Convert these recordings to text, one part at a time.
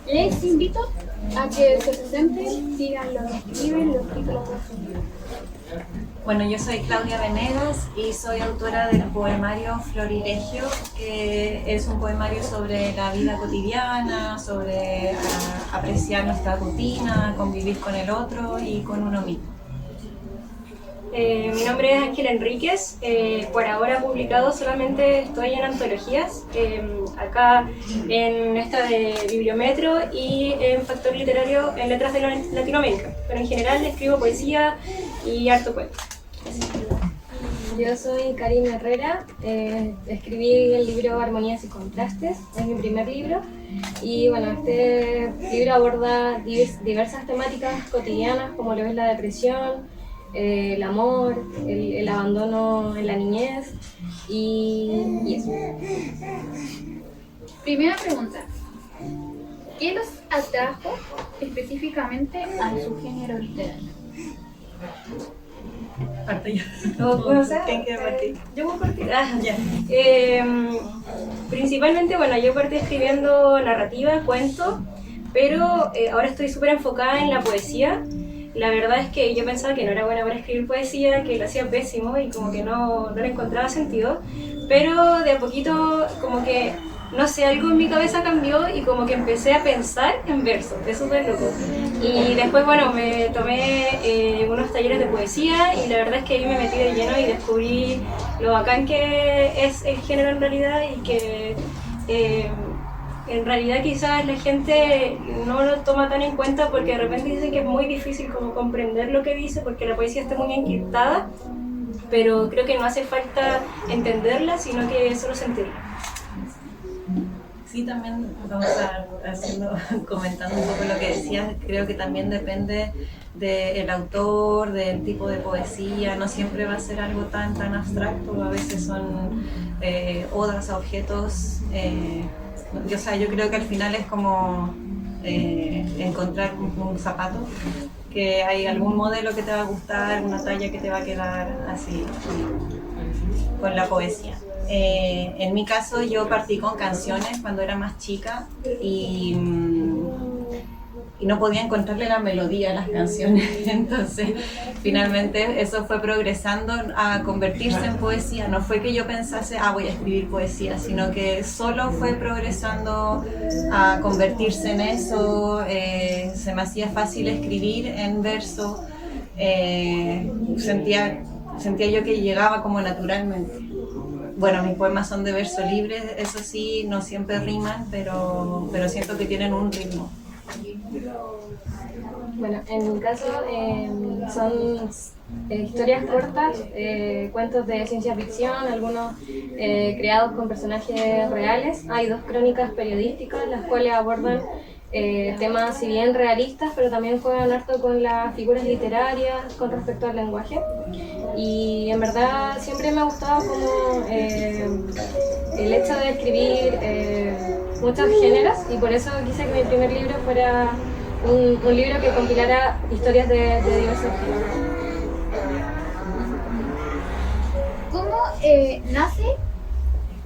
Les invito a que se presenten, digan lo que escriben, los títulos de sus libros. Bueno, yo soy Claudia Venegas y soy autora del poemario Florilegio, que es un poemario sobre la vida cotidiana, sobre apreciar nuestra rutina, convivir con el otro y con uno mismo. Mi nombre es Ángel Enríquez, por ahora publicado solamente estoy en antologías, acá en esta de Bibliometro y en Factor Literario en Letras de Latinoamérica, pero en general escribo poesía y harto cuento. Yo soy Karina Herrera, escribí el libro Armonías y Contrastes, es mi primer libro y bueno, este libro aborda diversas temáticas cotidianas como lo es la depresión, el amor, el abandono en la niñez y eso. Primera pregunta. ¿Qué los atrajo específicamente a su género literario? Parto yo. ¿Quién quiere partir? Yo voy a partir. Ya. Principalmente, bueno, yo partí escribiendo narrativa, cuentos, pero ahora estoy súper enfocada en la poesía. La verdad es que yo pensaba que no era buena para escribir poesía, que lo hacía pésimo y como que no le encontraba sentido, pero de a poquito como que, no sé, algo en mi cabeza cambió y como que empecé a pensar en verso, es súper loco. Y después, bueno, me tomé unos talleres de poesía y la verdad es que ahí me metí de lleno y descubrí lo bacán que es el género en realidad y que en realidad quizás la gente no lo toma tan en cuenta porque de repente dicen que es muy difícil como comprender lo que dice porque la poesía está muy encriptada, pero creo que no hace falta entenderla, sino que solo sentirla. Sí, también vamos comentando un poco lo que decías, creo que también depende del autor, del tipo de poesía, no siempre va a ser algo tan abstracto, a veces son odas a objetos. Yo creo que al final es como encontrar un zapato, que hay algún modelo que te va a gustar, una talla que te va a quedar así con la poesía. En mi caso yo partí con canciones cuando era más chica y no podía encontrarle la melodía a las canciones, entonces finalmente eso fue progresando a convertirse en poesía. No fue que yo pensase, voy a escribir poesía, sino que solo fue progresando a convertirse en eso. Se me hacía fácil escribir en verso, sentía yo que llegaba como naturalmente. Bueno, mis poemas son de verso libre, eso sí, no siempre riman, pero siento que tienen un ritmo. Bueno, en mi caso son historias cortas, cuentos de ciencia ficción, algunos creados con personajes reales. Hay 2 crónicas periodísticas, las cuales abordan temas si bien realistas, pero también juegan harto con las figuras literarias con respecto al lenguaje. Y en verdad siempre me ha gustado como el hecho de escribir muchos géneros y por eso quise que mi primer libro fuera un libro que compilara historias de diversos géneros. ¿Cómo nace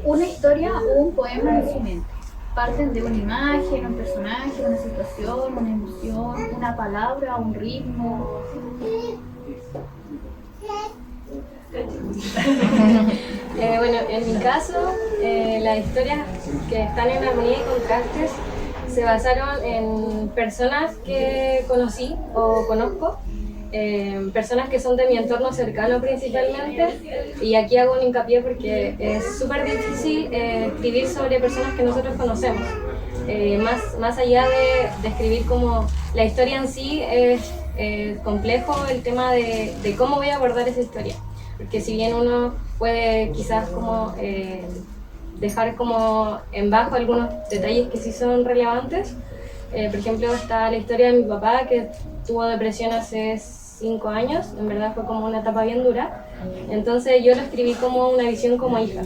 una historia o un poema en su mente? ¿Parten de una imagen, un personaje, una situación, una emoción, una palabra, un ritmo? Bueno, en mi caso, las historias que están en Armonía y Contrastes se basaron en personas que conocí o conozco, personas que son de mi entorno cercano principalmente, y aquí hago un hincapié porque es súper difícil escribir sobre personas que nosotros conocemos. Más allá de escribir como la historia en sí, es complejo el tema de cómo voy a abordar esa historia, porque si bien uno puede quizás como dejar como en bajo algunos detalles que sí son relevantes. Por ejemplo, está la historia de mi papá que tuvo depresión hace 5 años, en verdad fue como una etapa bien dura. Entonces yo lo escribí como una visión como hija.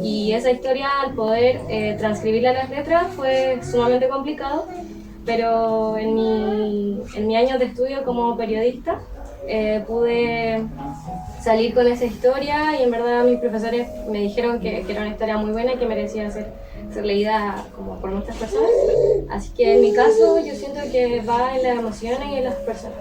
Y esa historia, al poder transcribirla a las letras, fue sumamente complicado, pero en mi año de estudio como periodista pude salir con esa historia y en verdad mis profesores me dijeron que era una historia muy buena y que merecía ser ser leída como por muchas personas. Así que en mi caso yo siento que va en las emociones y en las personas.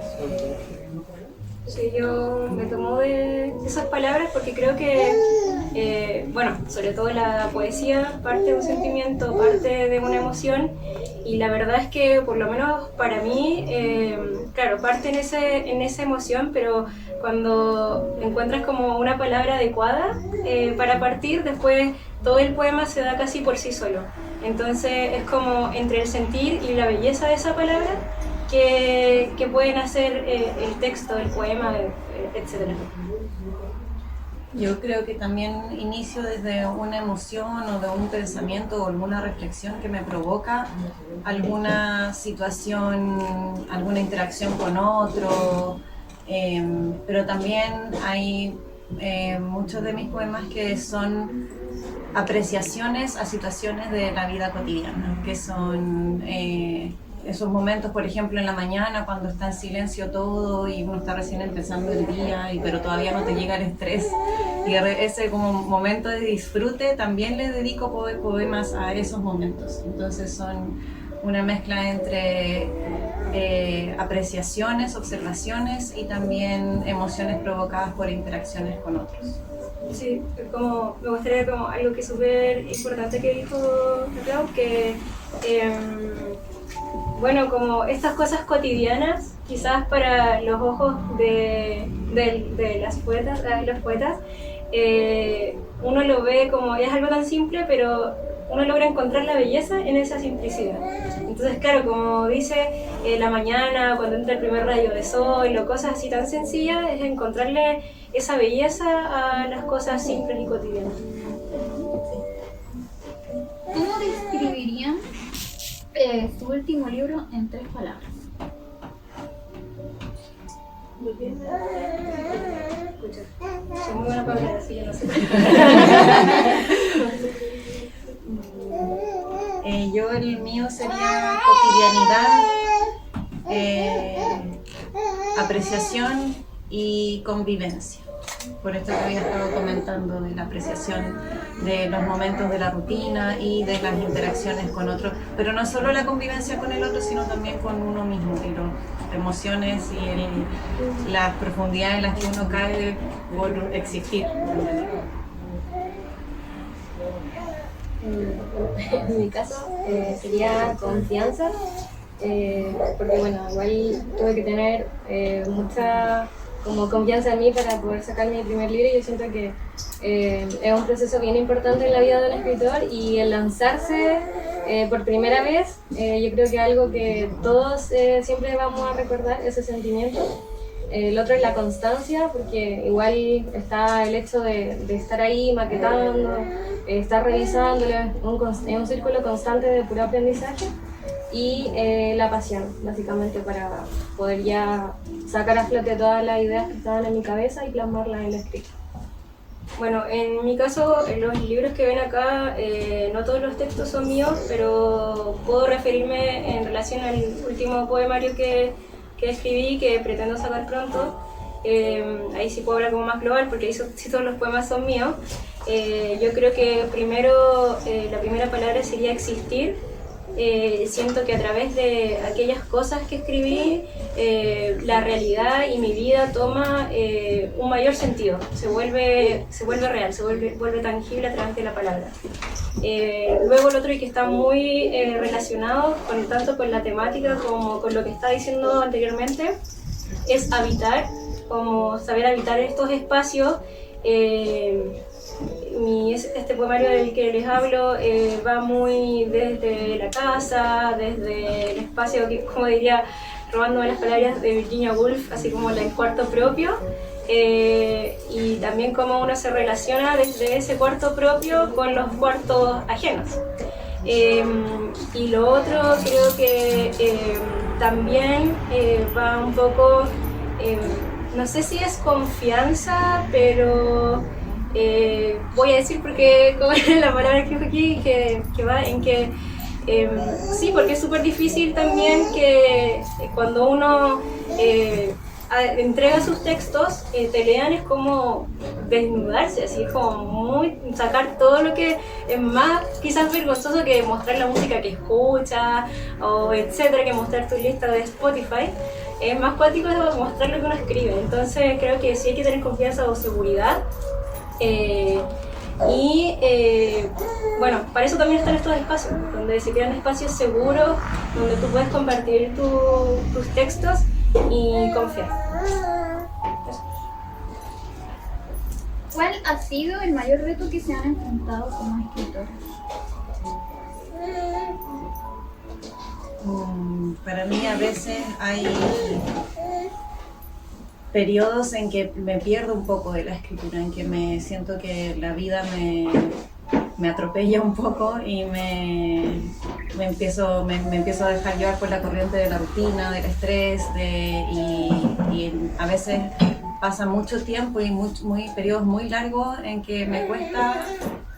Sí, yo me tomo de esas palabras porque creo que, bueno, sobre todo la poesía parte de un sentimiento, parte de una emoción, y la verdad es que por lo menos para mí, claro, parte en esa emoción, pero cuando encuentras como una palabra adecuada para partir, después todo el poema se da casi por sí solo. Entonces es como entre el sentir y la belleza de esa palabra que pueden hacer el texto, el poema, etc. Yo creo que también inicio desde una emoción o de un pensamiento o alguna reflexión que me provoca alguna situación, alguna interacción con otro, pero también hay muchos de mis poemas que son apreciaciones a situaciones de la vida cotidiana, que son esos momentos, por ejemplo, en la mañana cuando está en silencio todo y uno está recién empezando el día, pero todavía no te llega el estrés. Y ese como momento de disfrute también le dedico poemas a esos momentos. Entonces son una mezcla entre apreciaciones, observaciones y también emociones provocadas por interacciones con otros. Sí, como me gustaría como algo que es súper importante que dijo Clau, que bueno, como estas cosas cotidianas, quizás para los ojos de las poetas, los poetas, uno lo ve como es algo tan simple, pero uno logra encontrar la belleza en esa simplicidad. Entonces, claro, como dice la mañana, cuando entra el primer rayo de sol, o cosas así tan sencillas, es encontrarle esa belleza a las cosas simples y cotidianas. ¿Cómo describirían su último libro en 3 palabras? Escucha, soy muy buena para hablar, así que no sé. Yo el mío sería cotidianidad, apreciación y convivencia. Por esto que había estado comentando de la apreciación de los momentos de la rutina y de las interacciones con otros, pero no solo la convivencia con el otro, sino también con uno mismo y las emociones y las profundidades en las que uno cae por existir. En mi caso sería confianza, porque bueno, igual tuve que tener mucha como confianza en mí para poder sacar mi primer libro, y yo siento que es un proceso bien importante en la vida de un escritor, y el lanzarse por primera vez, yo creo que es algo que todos siempre vamos a recordar, ese sentimiento. El otro es la constancia, porque igual está el hecho de estar ahí maquetando, estar revisándolo, es un círculo constante de puro aprendizaje, y la pasión, básicamente, para poder ya sacar a flote todas las ideas que estaban en mi cabeza y plasmarlas en el escrito. Bueno, en mi caso, en los libros que ven acá, no todos los textos son míos, pero puedo referirme en relación al último poemario que escribí, que pretendo sacar pronto. Ahí sí puedo hablar como más global, porque ahí sí todos los poemas son míos. Yo creo que primero, la primera palabra sería existir. Siento que a través de aquellas cosas que escribí, la realidad y mi vida toma un mayor sentido, se vuelve real, se vuelve tangible a través de la palabra. Luego el otro, y que está muy relacionado tanto con la temática como con lo que estaba diciendo anteriormente, es habitar, como saber habitar estos espacios. Este poemario del que les hablo va muy desde la casa, desde el espacio, que, como diría, robándome las palabras de Virginia Woolf, así como el cuarto propio, y también cómo uno se relaciona desde ese cuarto propio con los cuartos ajenos. Y lo otro creo que también va un poco, no sé si es confianza, pero voy a decir porque como es la palabra que aquí, que va en que sí, porque es súper difícil también que cuando uno entrega sus textos, te lean, es como desnudarse, así es como muy sacar todo lo que es más quizás vergonzoso que mostrar la música que escucha o etcétera, que mostrar tu lista de Spotify. Es más cuático mostrar lo que uno escribe, entonces creo que sí hay que tener confianza o seguridad. Bueno, para eso también están estos espacios, donde se crean espacios seguros, donde tú puedes compartir tus textos y confiar. ¿Cuál ha sido el mayor reto que se han enfrentado como escritoras? Para mí a veces hay periodos en que me pierdo un poco de la escritura, en que me siento que la vida me atropella un poco y me empiezo a dejar llevar por la corriente de la rutina, del estrés, y a veces pasa mucho tiempo y periodos muy largos en que me cuesta,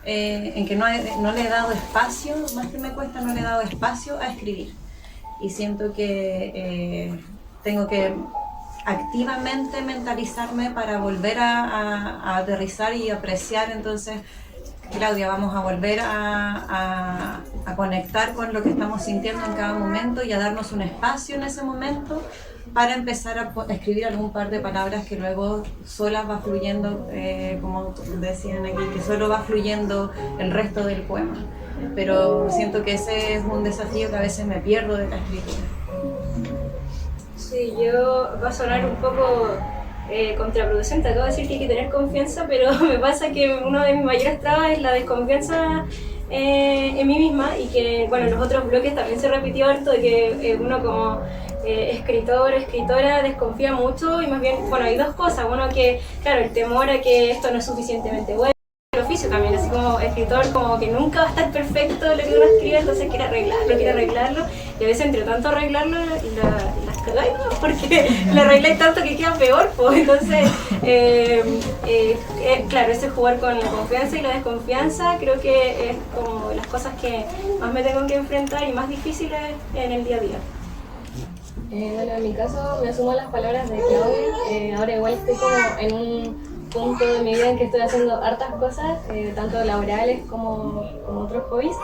en que no le he dado espacio, más que me cuesta, no le he dado espacio a escribir. Y siento que tengo que activamente mentalizarme para volver a aterrizar y apreciar. Entonces, Claudia, vamos a volver a conectar con lo que estamos sintiendo en cada momento y a darnos un espacio en ese momento para empezar a escribir algún par de palabras que luego solas va fluyendo, como decían aquí, que solo va fluyendo el resto del poema. Pero siento que ese es un desafío que a veces me pierdo de la escritura. Sí, va a sonar un poco contraproducente, acabo de decir que hay que tener confianza, pero me pasa que uno de mis mayores trabas es la desconfianza en mí misma, y que, bueno, en los otros bloques también se repitió harto de que uno como escritor o escritora desconfía mucho, y más bien, bueno, hay dos cosas. Uno, que claro, el temor a que esto no es suficientemente bueno, el oficio también, así como escritor, como que nunca va a estar perfecto lo que uno escribe, entonces quiere arreglarlo, y a veces entre tanto arreglarlo las cagáis, ¿no? Porque le arregláis tanto que queda peor, pues. Entonces, claro, ese jugar con la confianza y la desconfianza creo que es como las cosas que más me tengo que enfrentar y más difíciles en el día a día. Bueno, en mi caso me sumo a las palabras de Claudia. Ahora igual estoy como en un punto de mi vida en que estoy haciendo hartas cosas, tanto laborales como otros hobbies.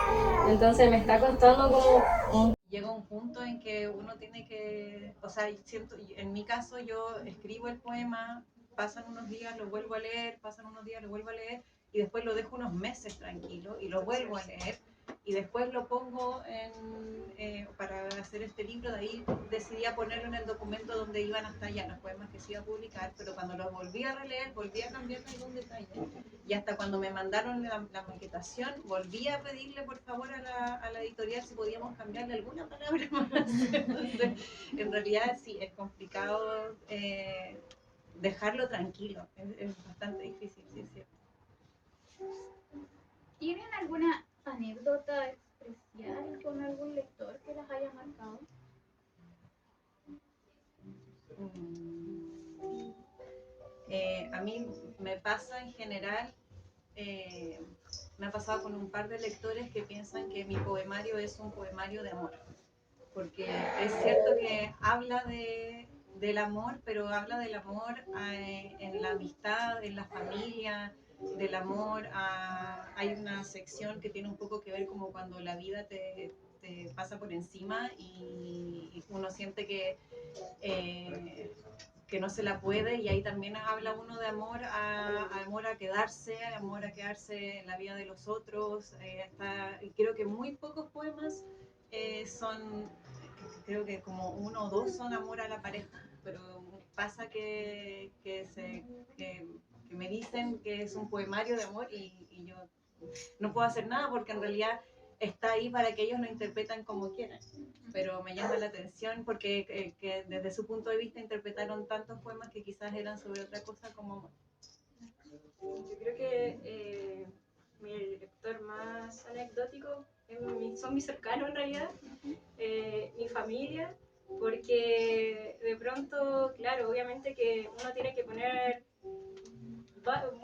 Entonces me está costando como Llega un punto en que uno tiene que, o sea, siento, en mi caso yo escribo el poema, pasan unos días, lo vuelvo a leer, pasan unos días, lo vuelvo a leer, y después lo dejo unos meses tranquilo y lo vuelvo a leer, y después lo pongo para hacer este libro. De ahí decidí ponerlo en el documento donde iban hasta allá los poemas que se iba a publicar, pero cuando los volví a releer, volví a cambiar algún detalle, y hasta cuando me mandaron la maquetación, volví a pedirle por favor a la editorial si podíamos cambiarle alguna palabra más. Entonces, en realidad sí, es complicado dejarlo tranquilo, es bastante difícil, sí es cierto. ¿Tienen alguna anécdota especial con algún lector que las haya marcado? A mí me pasa en general, me ha pasado con un par de lectores que piensan que mi poemario es un poemario de amor, porque es cierto que habla del amor, pero habla del amor en la amistad, en la familia, del amor hay una sección que tiene un poco que ver como cuando la vida te pasa por encima y uno siente que no se la puede, y ahí también habla uno de amor amor a quedarse en la vida de los otros. Y creo que muy pocos poemas son, creo que como uno o dos son amor a la pareja, pero pasa que me dicen que es un poemario de amor, y yo no puedo hacer nada porque en realidad está ahí para que ellos lo interpretan como quieran. Pero me llama la atención porque que desde su punto de vista interpretaron tantos poemas que quizás eran sobre otra cosa como amor. Yo creo que mi lector más anecdótico son mis cercanos en realidad, mi familia, porque de pronto, claro, obviamente que uno tiene que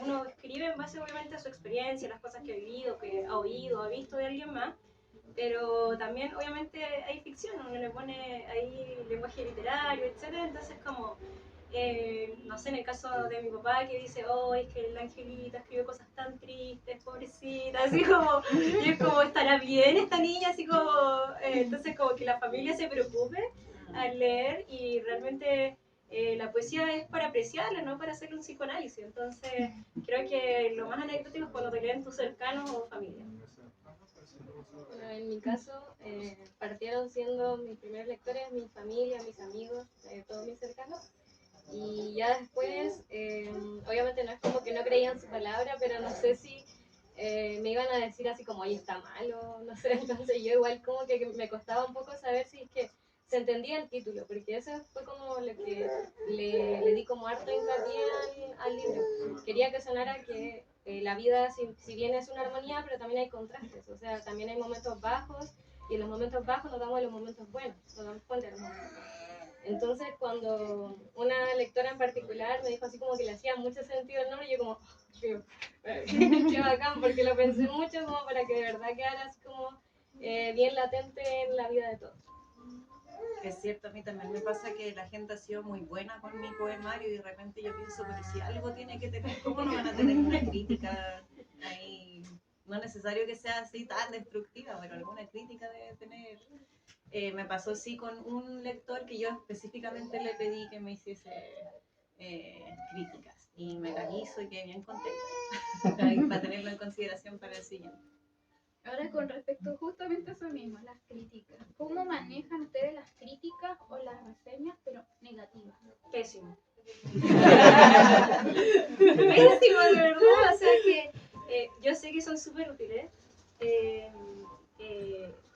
uno escribe en base obviamente a su experiencia, las cosas que ha vivido, que ha oído, ha visto de alguien más, pero también obviamente hay ficción, uno le pone ahí lenguaje literario, etcétera. Entonces como no sé, en el caso de mi papá que dice, oh, es que la Angelita escribe cosas tan tristes, pobrecita, así como, y es como, ¿estará bien esta niña? Así como, entonces como que la familia se preocupe al leer y realmente la poesía es para apreciarla, no para hacerle un psicoanálisis. Entonces creo que lo más anecdótico es cuando te leen tus cercanos o familia. Bueno, en mi caso, partieron siendo mis primeros lectores mi familia, mis amigos, todos mis cercanos. Y ya después, obviamente no es como que no creían su palabra, pero no sé si me iban a decir así como, oye, está mal o no sé. Entonces yo igual como que me costaba un poco saber si es que se entendía el título, porque eso fue como lo que le di como harto hincapié al libro. Quería que sonara que la vida, si bien es una armonía, pero también hay contrastes, o sea, también hay momentos bajos, y en los momentos bajos nos damos de los momentos buenos, nos damos cuenta de los momentos buenos. Entonces, cuando una lectora en particular me dijo así como que le hacía mucho sentido el nombre, yo como, qué bacán, porque lo pensé mucho como para que de verdad quedara así como bien latente en la vida de todos. Es cierto, a mí también me pasa que la gente ha sido muy buena con mi poemario y de repente yo pienso, pero si algo tiene que tener, ¿cómo no van a tener una crítica ahí? No es necesario que sea así tan destructiva, pero alguna crítica debe tener. Me pasó sí con un lector que yo específicamente le pedí que me hiciese críticas y me las hizo y quedé bien contenta para tenerlo en consideración para el siguiente. Ahora con respecto justamente a eso mismo, las críticas. ¿Cómo manejan ustedes las críticas o las reseñas, pero negativas? Pésimo. Pésimo, de verdad. O sea que yo sé que son súper útiles,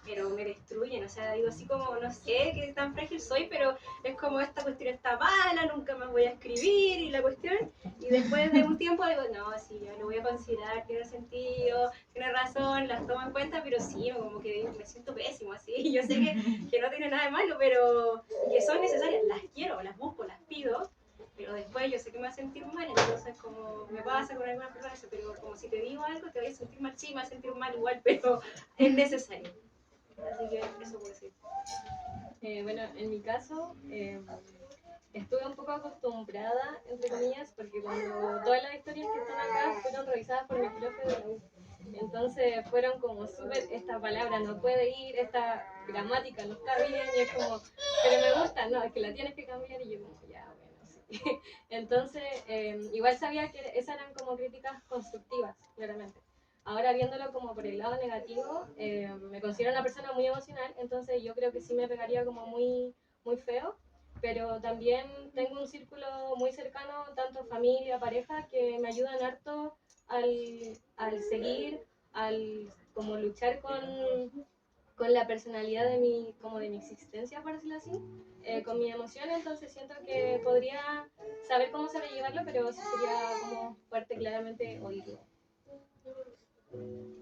pero me destruyen. O sea, digo así como, no sé qué tan frágil soy, pero es como esta cuestión está mala, nunca más voy a escribir y la cuestión. Y después de un tiempo digo, no, sí, ya lo voy a considerar, tiene sentido, tiene razón, las tomo en cuenta, pero sí, como que me siento pésimo así. Yo sé que no tiene nada de malo, pero que son necesarias, las quiero, las busco, las pido. Pero después yo sé que me va a sentir mal, entonces como me pasa con algunas personas, pero como si te digo algo te voy a sentir mal, sí, me va a sentir mal igual, pero es necesario. Así que eso puedo decir. Bueno, en mi caso, estuve un poco acostumbrada, entre comillas, porque cuando todas las historias que están acá fueron revisadas por mi profe de la U. Entonces fueron como súper, esta palabra no puede ir, esta gramática no está bien, y es como, pero me gusta, no, es que la tienes que cambiar, y yo como, ya, bueno, sí. Entonces, igual sabía que esas eran como críticas constructivas, claramente. Ahora viéndolo como por el lado negativo, me considero una persona muy emocional, entonces yo creo que sí me pegaría como muy, muy feo, pero también tengo un círculo muy cercano, tanto familia, pareja, que me ayudan harto al seguir, al como luchar con la personalidad de como de mi existencia, por decirlo así, con mi emoción, entonces siento que podría saber cómo sobrellevarlo, pero sí sería como fuerte claramente oírlo.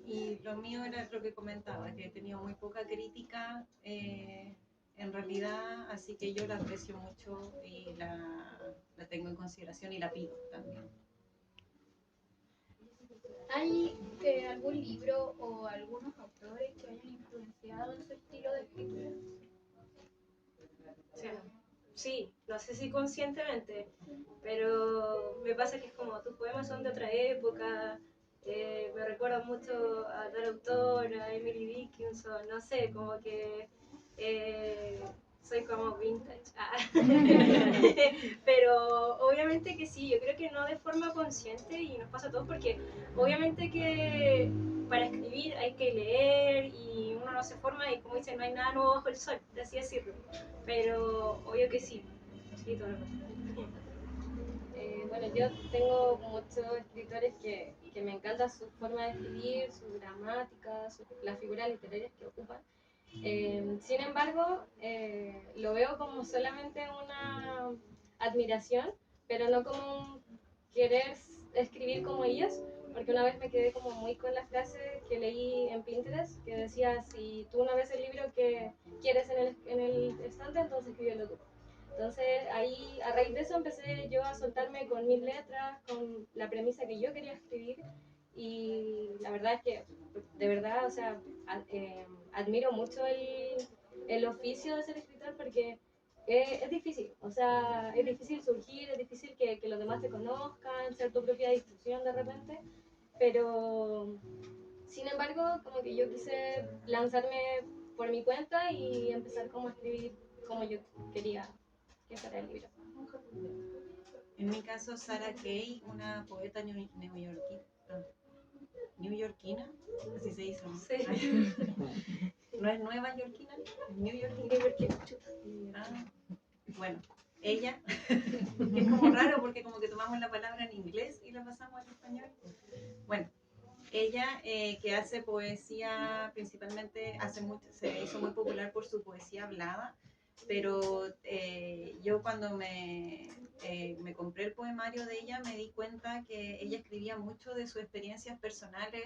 Y lo mío era lo que comentaba, que he tenido muy poca crítica en realidad, así que yo la aprecio mucho y la tengo en consideración y la pido también. ¿Hay algún libro o algunos autores que hayan influenciado en su estilo de escritura? O sea, sí, no sé si conscientemente, pero me pasa que es como tus poemas son de otra época, me recuerdan mucho a tal autor, a Emily Dickinson, no sé, como que soy como vintage. Pero obviamente que sí, yo creo que no de forma consciente y nos pasa a todos porque obviamente que para escribir hay que leer y uno no se forma y como dicen, no hay nada nuevo bajo el sol, por así decirlo. Pero obvio que sí, sí, todo lo contrario. Bueno, yo tengo muchos escritores que me encanta su forma de escribir, su gramática, las figuras literarias que ocupan. Sin embargo, lo veo como solamente una admiración, pero no como un querer escribir como ellos, porque una vez me quedé como muy con la frase que leí en Pinterest, que decía, si tú no ves el libro que quieres en el estante, entonces escríbelo tú. Entonces ahí, a raíz de eso, empecé yo a soltarme con mis letras, con la premisa que yo quería escribir, y la verdad es que, de verdad, o sea, admiro mucho el oficio de ser escritor porque es difícil, o sea, es difícil surgir, es difícil que los demás te conozcan, ser tu propia difusión de repente, pero sin embargo, como que yo quise lanzarme por mi cuenta y empezar como a escribir como yo quería que fuera el libro. En mi caso, Sarah Kay, una poeta neoyorquina, así se dice, ¿no? Sí. No es nueva yorkina, es neoyorquina. Ah, bueno, ella, que es como raro porque como que tomamos la palabra en inglés y la pasamos al español. Bueno, ella que hace poesía, principalmente se hizo muy popular por su poesía hablada, pero yo cuando me compré el poemario de ella me di cuenta que ella escribía mucho de sus experiencias personales,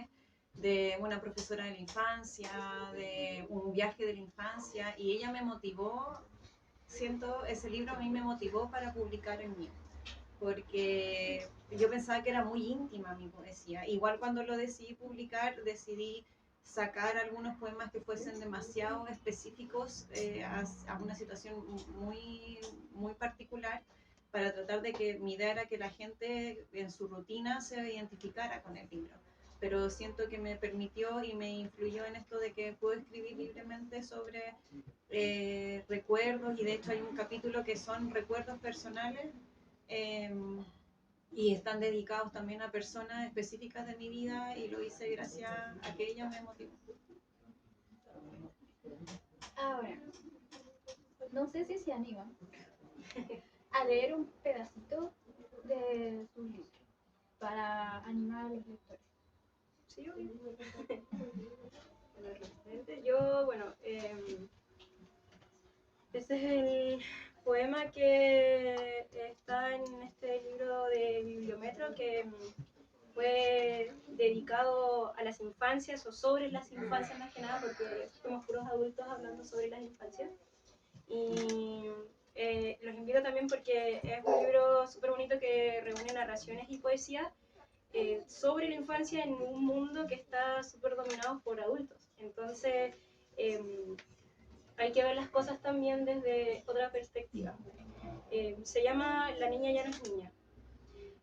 de una profesora de la infancia, de un viaje de la infancia, y ella me motivó, ese libro a mí me motivó para publicar el mío, porque yo pensaba que era muy íntima mi poesía. Igual cuando lo decidí publicar, decidí sacar algunos poemas que fuesen demasiado específicos a una situación muy, muy particular, para tratar de que mi idea era que la gente en su rutina se identificara con el libro. Pero siento que me permitió y me influyó en esto de que puedo escribir libremente sobre recuerdos, y de hecho hay un capítulo que son recuerdos personales, y están dedicados también a personas específicas de mi vida, y lo hice gracias a que ella me motivó. Ahora, no sé si se animan a leer un pedacito de su libro para animar a los lectores. Sí, obvio. Yo, bueno, este es el poema que está en este libro de Bibliometro, que fue dedicado a las infancias o sobre las infancias más que nada, porque somos puros adultos hablando sobre las infancias. Y los invito también porque es un libro súper bonito que reúne narraciones y poesía sobre la infancia en un mundo que está súper dominado por adultos. Entonces, hay que ver las cosas también desde otra perspectiva. Se llama La niña ya no es niña.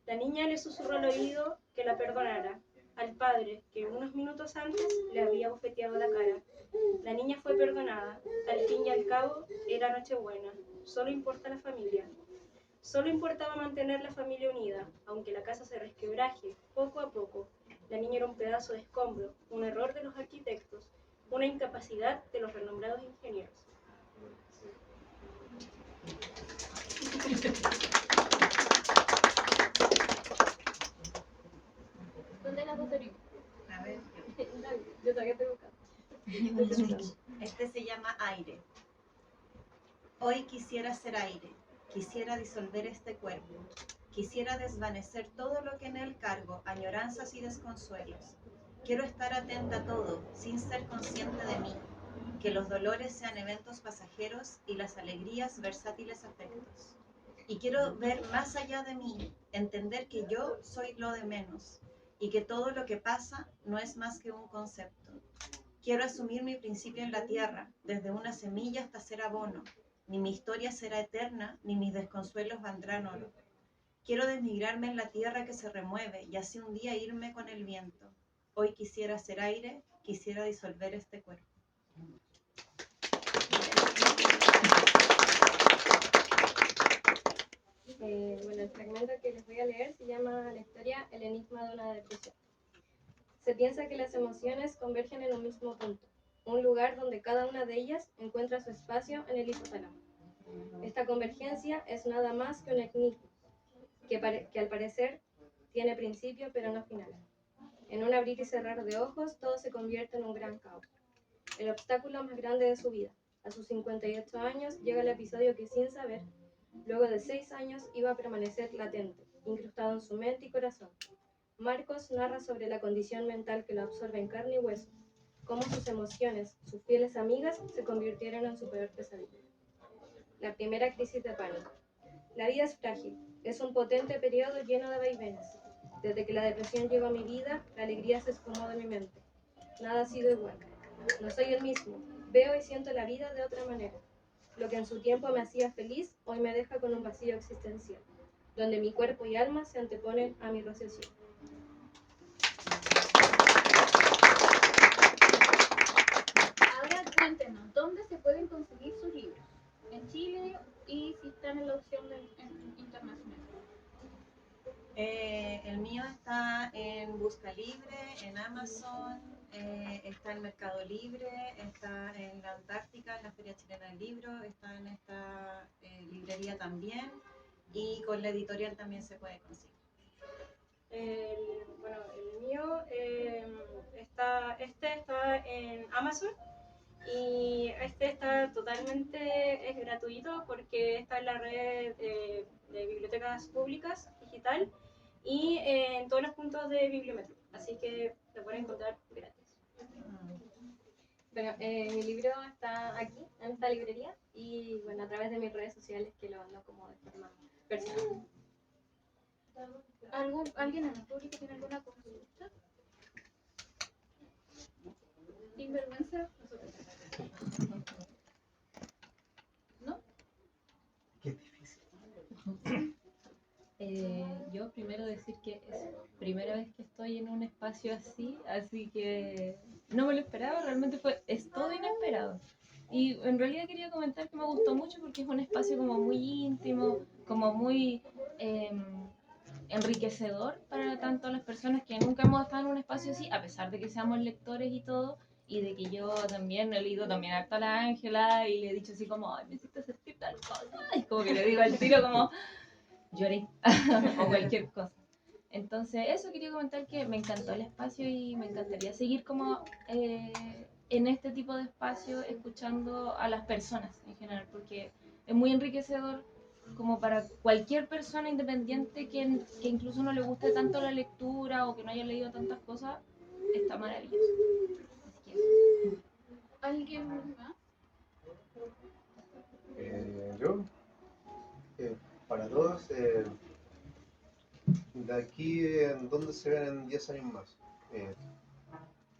La niña le susurró al oído que la perdonara al padre que unos minutos antes le había bofeteado la cara. La niña fue perdonada. Al fin y al cabo, era Nochebuena. Solo importa la familia. Solo importaba mantener la familia unida, aunque la casa se resquebraje poco a poco. La niña era un pedazo de escombro, un error de los arquitectos, una incapacidad de los renombrados ingenieros. ¿Dónde las dos tenemos? A ver, Yo todavía estoy buscando. este se llama Aire. Hoy quisiera ser aire, quisiera disolver este cuerpo, quisiera desvanecer todo lo que en él cargo, añoranzas y desconsuelos. Quiero estar atenta a todo, sin ser consciente de mí, que los dolores sean eventos pasajeros y las alegrías versátiles afectos. Y quiero ver más allá de mí, entender que yo soy lo de menos, y que todo lo que pasa no es más que un concepto. Quiero asumir mi principio en la tierra, desde una semilla hasta ser abono. Ni mi historia será eterna, ni mis desconsuelos valdrán oro. Quiero desmigrarme en la tierra que se remueve, y así un día irme con el viento. Hoy quisiera ser aire, quisiera disolver este cuerpo. Bueno, el fragmento que les voy a leer se llama la historia El enigma de una depresión. Se piensa que las emociones convergen en un mismo punto, un lugar donde cada una de ellas encuentra su espacio en el hipotálamo. Esta convergencia es nada más que un enigma, que al parecer tiene principio pero no final. En un abrir y cerrar de ojos, todo se convierte en un gran caos. El obstáculo más grande de su vida. A sus 58 años llega el episodio que, sin saber, luego de 6 años iba a permanecer latente, incrustado en su mente y corazón. Marcos narra sobre la condición mental que lo absorbe en carne y hueso, cómo sus emociones, sus fieles amigas, se convirtieron en su peor pesadilla. La primera crisis de pánico. La vida es frágil, es un potente periodo lleno de vaivenes. Desde que la depresión llegó a mi vida, la alegría se esfumó de mi mente. Nada ha sido igual. No soy el mismo, veo y siento la vida de otra manera. Lo que en su tiempo me hacía feliz, hoy me deja con un vacío existencial, donde mi cuerpo y alma se anteponen a mi raciocinio. Ahora cuéntenos, ¿dónde se pueden conseguir sus libros? En Chile y si están en la opción internacional. El mío está en Busca Libre, en Amazon, está en Mercado Libre, está en la Antártica, en la Feria Chilena del Libro, está en esta librería también y con la editorial también se puede conseguir. Bueno, el mío está en Amazon y este está totalmente es gratuito porque está en la red de bibliotecas públicas digital y en todos los puntos de Bibliometro, así que lo pueden encontrar gratis. Bueno, mi libro está aquí, en esta librería, y bueno, a través de mis redes sociales que lo ando como de forma personal. ¿Alguien en el público tiene alguna consulta? ¿Sin vergüenza? ¿No? Qué difícil. Yo primero decir que es primera vez que estoy en un espacio así que no me lo esperaba, realmente es todo inesperado. Y en realidad quería comentar que me gustó mucho porque es un espacio como muy íntimo, como muy enriquecedor para tanto las personas que nunca hemos estado en un espacio así, a pesar de que seamos lectores y todo, y de que yo también he leído también harto a la Ángela y le he dicho así como, ay, me hiciste sentir tal cosa, y como que le digo al tiro como, lloré, o cualquier cosa. Entonces, eso quería comentar que me encantó el espacio y me encantaría seguir como en este tipo de espacio escuchando a las personas en general, porque es muy enriquecedor como para cualquier persona independiente que incluso no le guste tanto la lectura o que no haya leído tantas cosas, está maravilloso. Así que ¿Alguien más? Yo, para todos, de aquí en dónde se ven en 10 años más.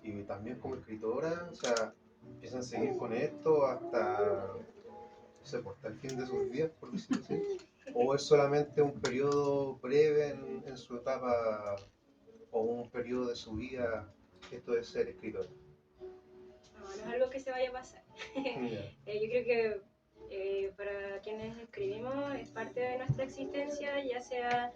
Y también como escritora, o sea, empiezan a seguir con esto hasta, no sé, pues, hasta el fin de sus días, por decirlo así. O es solamente un periodo breve en su etapa, o un periodo de su vida, esto de ser escritora. No es algo que se vaya a pasar. Ya. Yo creo que para quienes escribimos es parte de nuestra existencia, ya sea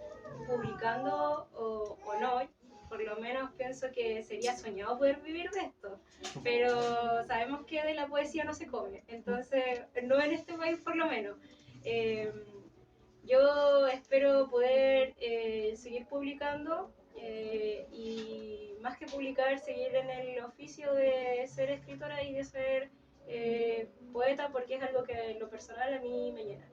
publicando o no. Por lo menos pienso que sería soñado poder vivir de esto, pero sabemos que de la poesía no se come, entonces no en este país por lo menos. Yo espero poder seguir publicando y más que publicar, seguir en el oficio de ser escritora y de ser poeta, porque es algo que en lo personal a mí me llena.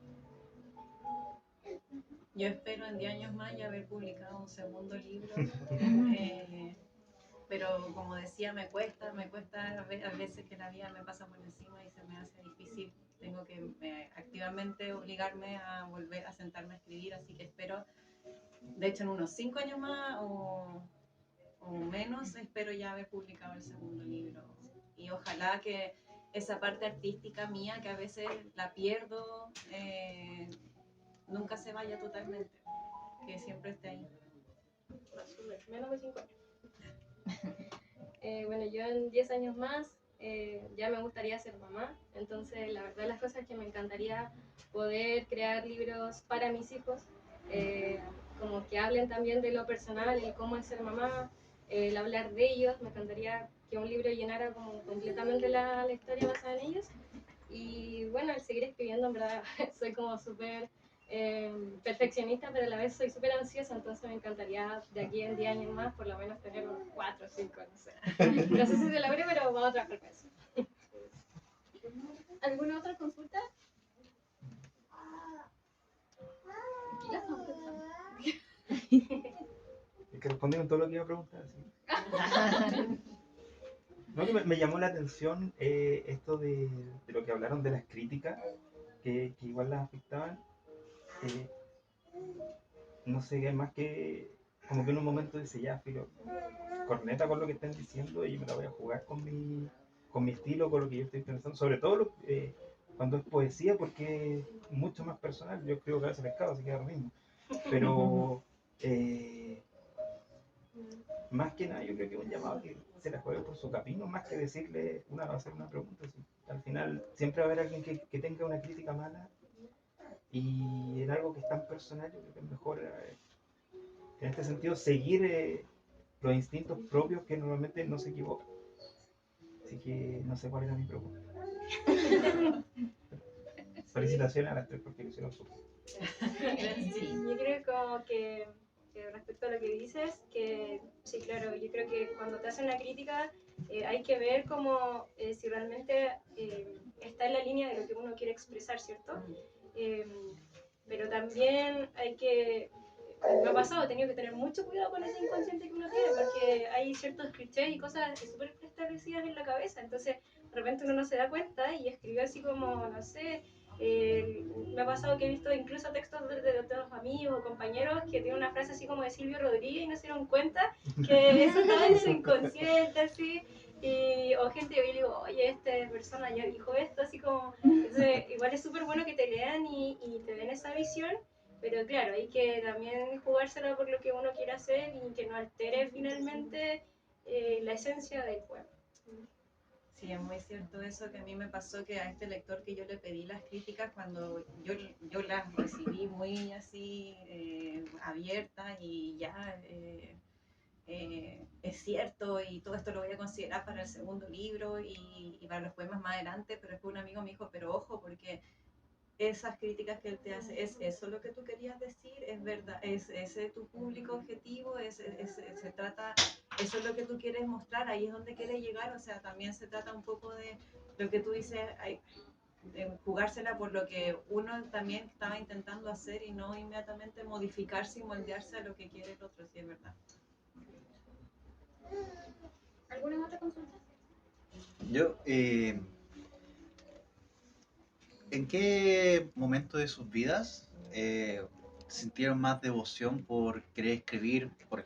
Yo espero en 10 años más ya haber publicado un segundo libro, pero como decía, me cuesta a veces que la vida me pasa por encima y se me hace difícil. Tengo que activamente obligarme a volver a sentarme a escribir, así que espero, de hecho en unos 5 años más o menos, espero ya haber publicado el segundo libro. Y ojalá que esa parte artística mía, que a veces la pierdo, nunca se vaya totalmente, que siempre esté ahí. Menos de 5 años. Bueno, yo en 10 años más ya me gustaría ser mamá, entonces la verdad las cosas que me encantaría poder crear libros para mis hijos, como que hablen también de lo personal, el cómo es ser mamá, el hablar de ellos, me encantaría que un libro llenara como completamente la historia basada en ellos. Y bueno, el seguir escribiendo, en verdad, soy como súper perfeccionista, pero a la vez soy súper ansiosa, entonces me encantaría de aquí en 10 años más por lo menos tener unos 4 o 5, no sé. No sé si se logre, pero vamos a trabajar con eso. ¿Alguna otra consulta? Aquí la estamos pensando. Es que respondieron todo lo que iba a preguntar. ¿Sí? No, que me llamó la atención esto de lo que hablaron de las críticas, que igual las afectaban. No sé, más que como que en un momento dice, ya, filo, corneta con lo que están diciendo y me la voy a jugar con mi estilo, con lo que yo estoy pensando, sobre todo cuando es poesía, porque es mucho más personal. Yo escribo cabeza de pescado, así que es lo mismo. Pero más que nada, yo creo que es un llamado a que se la juegue por su camino, más que decirle, una va a hacer una pregunta. ¿Sí? Al final, siempre va a haber alguien que tenga una crítica mala, y en algo que es tan personal, yo creo que es mejor, en este sentido, seguir los instintos propios, que normalmente no se equivocan. Así que no sé cuál era mi pregunta. Felicitaciones a las tres porque lo hicieron súper. Sí, yo creo como que respecto a lo que dices, que sí, claro, yo creo que cuando te hacen una crítica hay que ver como si realmente está en la línea de lo que uno quiere expresar, ¿cierto? Pero también hay que, me ha pasado, he tenido que tener mucho cuidado con ese inconsciente que uno tiene, porque hay ciertos clichés y cosas súper establecidas en la cabeza, entonces de repente uno no se da cuenta y escribe así como, no sé, me ha pasado que he visto incluso textos de otros amigos o compañeros que tienen una frase así como de Silvio Rodríguez y no se dieron cuenta que eso estaba en su inconsciente, así. O gente, yo digo, oye, esta persona ya dijo esto, así como. Entonces, igual es súper bueno que te lean y te den esa visión, pero claro, hay que también jugársela por lo que uno quiere hacer y que no altere finalmente la esencia del poema. Sí, es muy cierto eso, que a mí me pasó que a este lector que yo le pedí las críticas, cuando yo las recibí muy así abiertas y ya es cierto y todo esto lo voy a considerar para el segundo libro y para los poemas más adelante, pero después un amigo me dijo, pero ojo, porque esas críticas que él te hace, ¿es eso lo que tú querías decir? ¿Es verdad? ¿Es ese tu público objetivo? Se trata, eso es lo que tú quieres mostrar? Ahí es donde quieres llegar. O sea, también se trata un poco de lo que tú dices, de jugársela por lo que uno también estaba intentando hacer y no inmediatamente modificarse y moldearse a lo que quiere el otro, sí es verdad. ¿Alguna otra consulta? Yo, ¿en qué momento de sus vidas sintieron más devoción por querer escribir? Por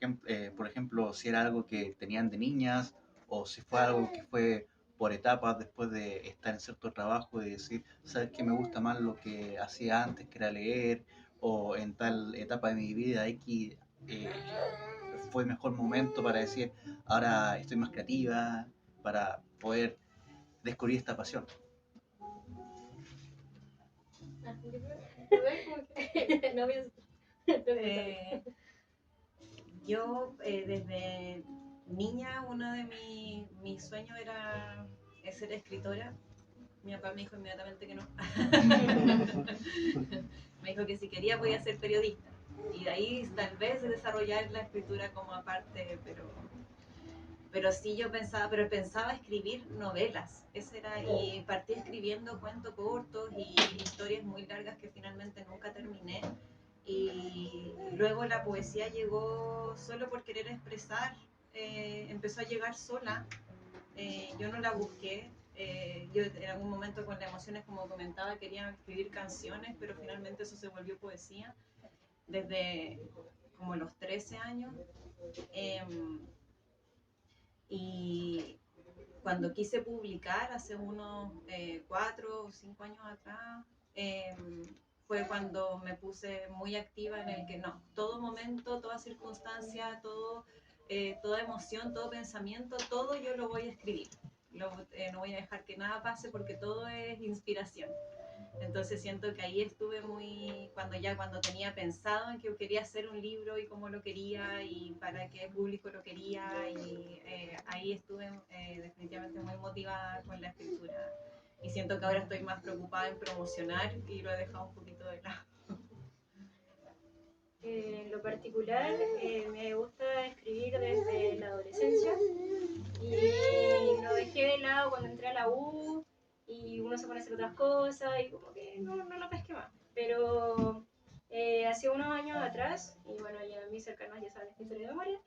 ejemplo, si era algo que tenían de niñas o si fue algo que fue por etapas después de estar en cierto trabajo y decir, ¿sabes qué? Me gusta más lo que hacía antes, que era leer, o en tal etapa de mi vida X fue mejor momento para decir, ahora estoy más creativa, para poder descubrir esta pasión. No pienso. Yo desde niña uno de mis sueños era ser escritora. Mi papá me dijo inmediatamente que no. Me dijo que si quería podía ser periodista. Y de ahí tal vez desarrollar la escritura como aparte, pero sí yo pensaba escribir novelas. Ese era, y partí escribiendo cuentos cortos y historias muy largas que finalmente nunca terminé. Y luego la poesía llegó solo por querer expresar, empezó a llegar sola. Yo no la busqué. Yo en algún momento con las emociones, como comentaba, quería escribir canciones, pero finalmente eso se volvió poesía desde como los 13 años. Y cuando quise publicar hace unos 4 o 5 años atrás, fue cuando me puse muy activa en el que no, todo momento, toda circunstancia, toda emoción, todo pensamiento, todo yo lo voy a escribir. No voy a dejar que nada pase porque todo es inspiración. Entonces siento que ahí estuve cuando tenía pensado en que quería hacer un libro y cómo lo quería y para qué público lo quería, y ahí estuve definitivamente muy motivada con la escritura. Y siento que ahora estoy más preocupada en promocionar y lo he dejado un poquito de lado. En lo particular, me gusta escribir desde la adolescencia y lo dejé de lado cuando entré a la U y uno se pone a hacer otras cosas y como que no lo pesqué más. Pero hace unos años atrás, y bueno, ya mis cercanos ya saben esta historia de memoria,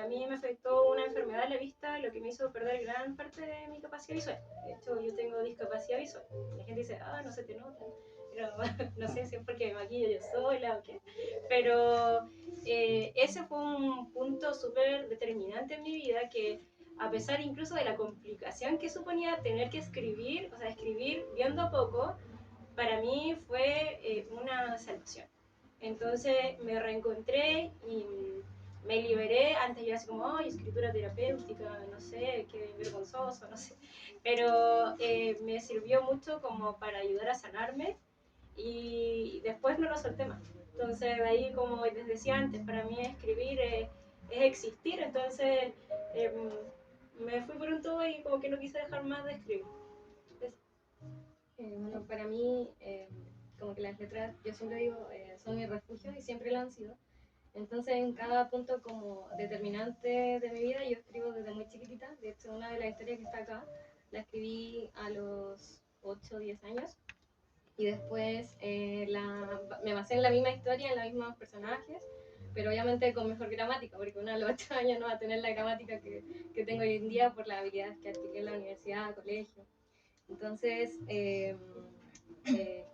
a mí me afectó una enfermedad de la vista, lo que me hizo perder gran parte de mi capacidad visual. De hecho, yo tengo discapacidad visual. La gente dice, no se te nota. Pero no sé si es porque me maquillo yo sola o qué. Pero ese fue un punto súper determinante en mi vida que a pesar incluso de la complicación que suponía tener que escribir, o sea, escribir viendo poco, para mí fue una salvación. Entonces me reencontré y me liberé. Antes yo así como, ay, escritura terapéutica, no sé, qué vergonzoso, no sé. Pero me sirvió mucho como para ayudar a sanarme y después no lo solté más. Entonces de ahí, como les decía antes, para mí escribir es existir. Entonces me fui por un tubo y como que no quise dejar más de escribir. Bueno, para mí, como que las letras, yo siempre digo, son mi refugio y siempre lo han sido. Entonces, en cada punto como determinante de mi vida, yo escribo desde muy chiquitita. De hecho, una de las historias que está acá, la escribí a los 8 o 10 años. Y después me basé en la misma historia, en los mismos personajes, pero obviamente con mejor gramática, porque uno a los 8 años no va a tener la gramática que tengo hoy en día por las habilidades que adquirí en la universidad, colegio. Entonces,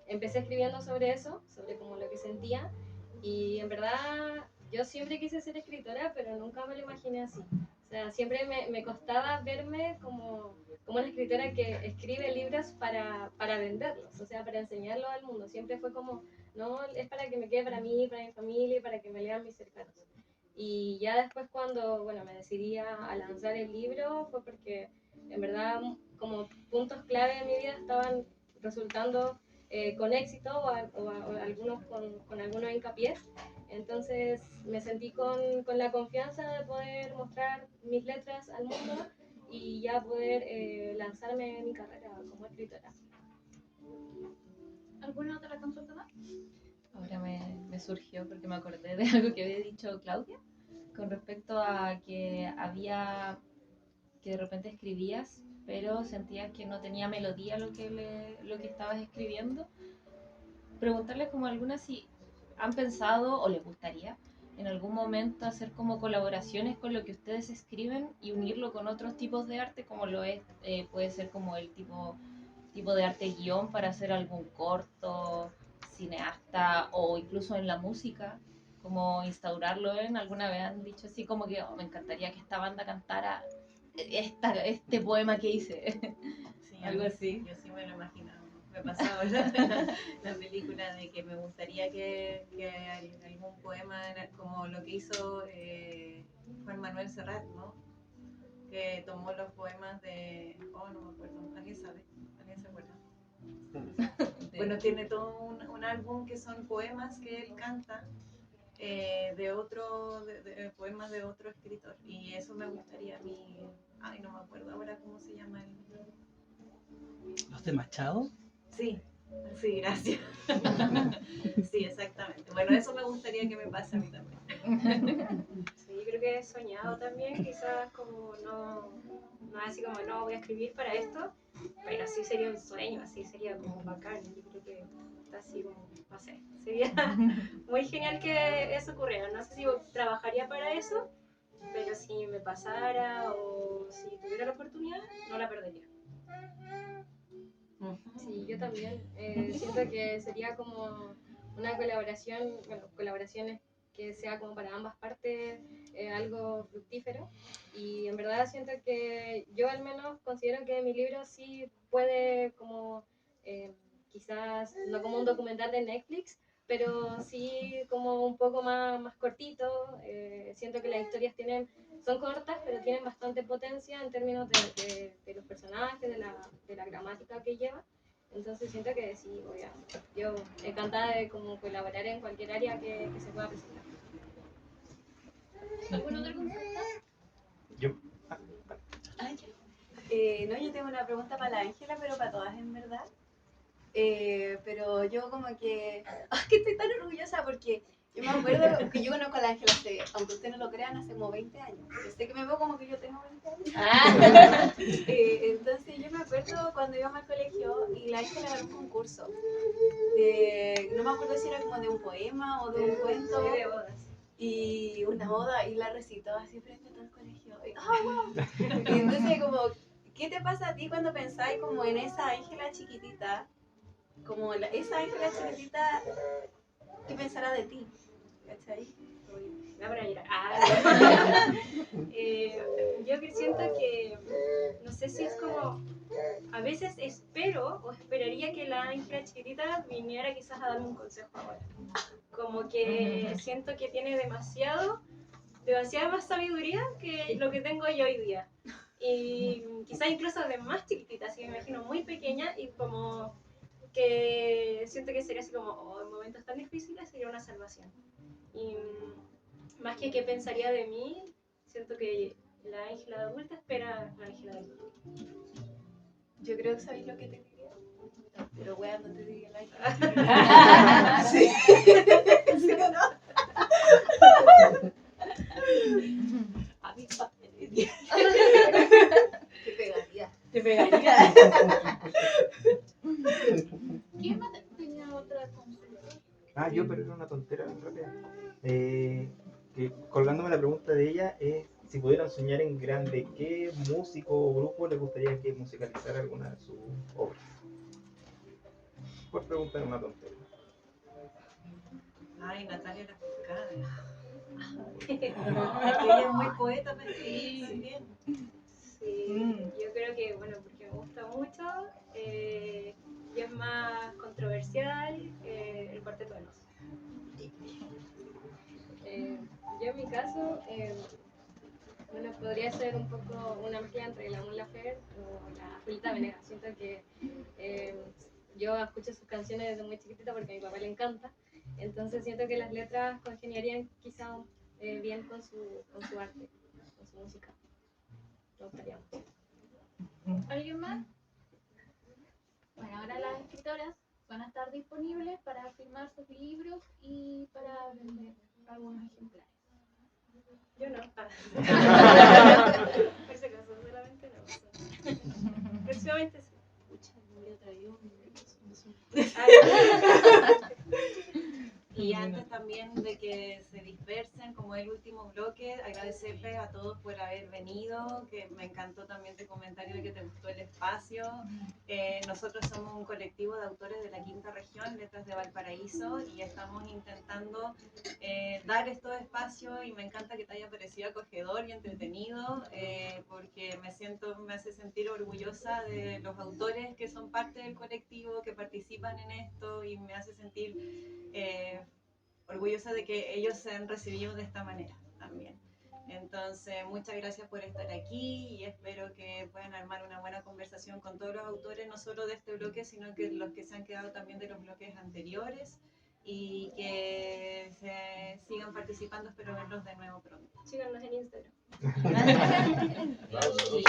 empecé escribiendo sobre eso, sobre como lo que sentía, y en verdad yo siempre quise ser escritora, pero nunca me lo imaginé así. O sea, siempre me costaba verme como una escritora que escribe libros para venderlos, o sea, para enseñarlos al mundo. Siempre fue como, no, es para que me quede para mí, para mi familia y para que me lean mis cercanos. Y ya después cuando, bueno, me decidí a lanzar el libro fue porque en verdad como puntos clave de mi vida estaban resultando con éxito o algunos con algunos hincapiés. Entonces me sentí con la confianza de poder mostrar mis letras al mundo y ya poder lanzarme en mi carrera como escritora. ¿Alguna otra consulta más? Ahora me surgió porque me acordé de algo que había dicho Claudia con respecto a que de repente escribías, pero sentías que no tenía melodía lo que estabas escribiendo. Preguntarles como algunas si han pensado o les gustaría en algún momento hacer como colaboraciones con lo que ustedes escriben y unirlo con otros tipos de arte, como lo es, puede ser como el tipo de arte guión para hacer algún corto, cineasta o incluso en la música, como instaurarlo en alguna vez han dicho así como que me encantaría que esta banda cantara este poema que hice. Sí, Algo así. Yo sí me lo imaginaba. Me pasaba la película de que me gustaría que algún poema, como lo que hizo Juan Manuel Serrat, ¿no? Que tomó los poemas de... Oh, no me acuerdo. ¿Alguien sabe? ¿Alguien se acuerda? Bueno, tiene todo un álbum que son poemas que él canta de poemas de otro escritor. Y eso me gustaría a mí... Ay, no me acuerdo ahora cómo se llama el... ¿Los de Machado? Sí, sí, gracias. Sí, exactamente. Bueno, eso me gustaría que me pase a mí también. Sí, yo creo que he soñado también, quizás como no así como no voy a escribir para esto, pero sí sería un sueño, así sería como bacán. Yo creo que está así como, no sé, sería muy genial que eso ocurriera. No sé si trabajaría para eso, pero si me pasara o si tuviera la oportunidad, no la perdería. Sí, yo también siento que sería como una colaboración, bueno, colaboraciones que sea como para ambas partes algo fructífero, y en verdad siento que yo al menos considero que mi libro sí puede como quizás no como un documental de Netflix, pero sí como un poco más cortito. Siento que las historias son cortas, pero tienen bastante potencia en términos de los personajes, de la gramática que lleva. Entonces siento que sí, obviamente. Yo encantada de como colaborar en cualquier área que se pueda presentar. ¿Alguna otra consulta? Yo, No, yo tengo una pregunta para la Ángela, pero para todas en verdad. Pero yo como que... ¡Ah, que estoy tan orgullosa! Porque yo me acuerdo que yo conozco a la Ángela hace, aunque ustedes no lo crean, hace como 20 años. Yo sé que me veo como que yo tengo 20 años. Entonces yo me acuerdo cuando íbamos al colegio y la Ángela ganó un concurso. No me acuerdo si era como de un poema o de un cuento. De bodas. Y una boda, y la recitó así frente a todo el colegio. Y, ¡oh, wow! Y entonces como, ¿qué te pasa a ti cuando pensáis como en esa Ángela chiquitita? Como esa Ángela chiquitita, ¿qué pensará de ti? ¿cachai? Me voy a llorar. Yo que siento que, no sé si es como, a veces espero o esperaría que la Ángela chiquitita viniera quizás a darme un consejo ahora. Como que siento que tiene demasiada más sabiduría que lo que tengo yo hoy día. Y quizás incluso de más chiquitita, así que me imagino muy pequeña y como que siento que sería así como, oh, en momentos tan difíciles sería una salvación. Y más que qué pensaría de mí, siento que la Ángela de adulta espera la Ángela de adulta. Yo creo que sabéis lo que te diría. Pero wea, no te diría la Ángela. Sí. ¿Sí o no? A mi papá me diría. Te pegaría. Te pegaría. ¿Quién más tenía otra consulta? Yo, pero era una tontera rápida. Que colgándome la pregunta de ella es si pudieran soñar en grande, ¿qué músico o grupo les gustaría que musicalizara alguna de sus obras? Por preguntar una tontera. Ay, Natalia Lafourcade. Es que ella es muy poeta para escribir también. Sí, yo creo que, bueno, porque me gusta mucho y es más controversial el Cuarteto de Nos. Yo en mi caso, bueno, podría ser un poco una mezcla entre la Mon Laferte o la Julieta Venegas. Siento que yo escucho sus canciones desde muy chiquitita porque a mi papá le encanta. Entonces siento que las letras congeniarían quizá bien con su arte, con su música. Me gustaría mucho. ¿Alguien más? Bueno, ahora las escritoras van a estar disponibles para firmar sus libros y para vender algunos ejemplares. Yo no. Por si acaso, solamente no. Próximamente sí. Pucha, me había traído un libro. Y antes también de que se dispersen, como el último bloque, agradecerles a todos por haber venido, que me encantó también tu comentario de que te gustó el espacio. Nosotros somos un colectivo de autores de la quinta región, Letras de Valparaíso, y estamos intentando dar estos espacios, y me encanta que te haya parecido acogedor y entretenido, porque me hace sentir orgullosa de los autores que son parte del colectivo, que participan en esto, y me hace sentir orgullosa de que ellos se han recibido de esta manera también. Entonces, muchas gracias por estar aquí y espero que puedan armar una buena conversación con todos los autores, no solo de este bloque, sino que los que se han quedado también de los bloques anteriores, y que se sigan participando. Espero verlos de nuevo pronto. Síganos en Instagram. Aplausos.